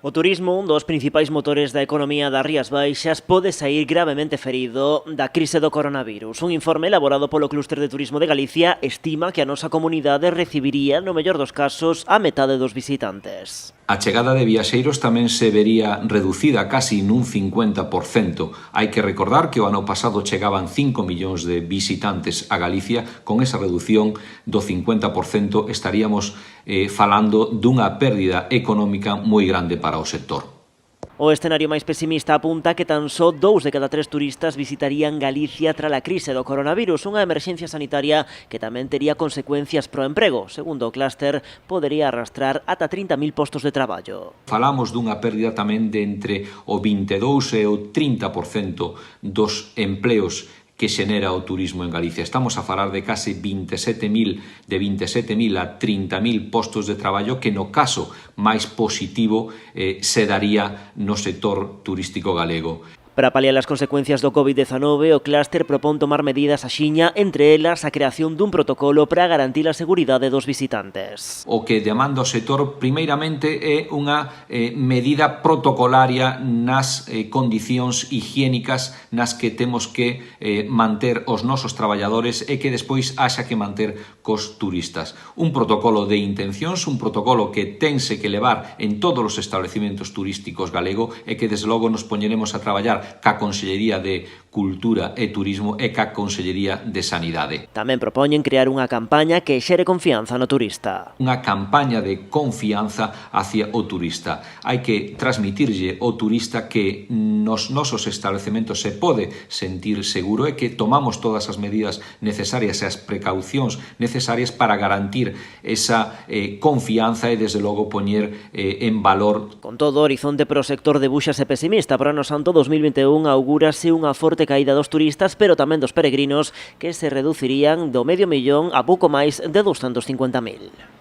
O turismo, un dos principais motores da economía das Rías Baixas, pode sair gravemente ferido da crise do coronavirus. Un informe elaborado polo Clúster de Turismo de Galicia estima que a nosa comunidade recibiría, no mellor dos casos, a metade dos visitantes. A chegada de viaxeiros tamén se vería reducida casi nun 50%. Hai que recordar que o ano pasado chegaban 5 millóns de visitantes a Galicia. Con esa reducción do 50% estaríamos falando dunha pérdida económica moi grande para o sector. O escenario máis pesimista apunta que tan só 2 de cada 3 turistas visitarían Galicia tras a crise do coronavirus, unha emerxencia sanitaria que tamén tería consecuencias pro emprego. Segundo o clúster, podería arrastrar ata 30.000 postos de traballo. Falamos dunha pérdida tamén de entre o 22 e o 30% dos empleos que xenera o turismo en Galicia. Estamos a falar de case 27.000 a 30.000 postos de traballo que no caso máis positivo se daría no sector turístico galego. Para paliar as consecuencias do COVID-19, o clúster propón tomar medidas axiña, entre elas a creación dun protocolo para garantir a seguridade dos visitantes. O que demanda o sector, primeiramente, é unha medida protocolaria nas condicións higiénicas nas que temos que manter os nosos traballadores e que despois haxa que manter cos turistas. Un protocolo de intencións, un protocolo que tense que levar en todos os establecimentos turísticos galego e que, desde logo, nos poñeremos a traballar ca Consellería de Cultura e Turismo e ca Consellería de Sanidade. Tamén propoñen crear unha campaña que xere confianza no turista. Unha campaña de confianza hacia o turista. Hai que transmitirlle ao turista que nos nosos establecementos se pode sentir seguro e que tomamos todas as medidas necesarias e as precaucións necesarias para garantir esa confianza e, desde logo, poñer en valor. Con todo, o horizonte para o sector debúxase pesimista. Para o ano santo 2021 augúrase unha forte caída dos turistas, pero tamén dos peregrinos, que se reducirían do 500.000 a pouco máis de 250.000.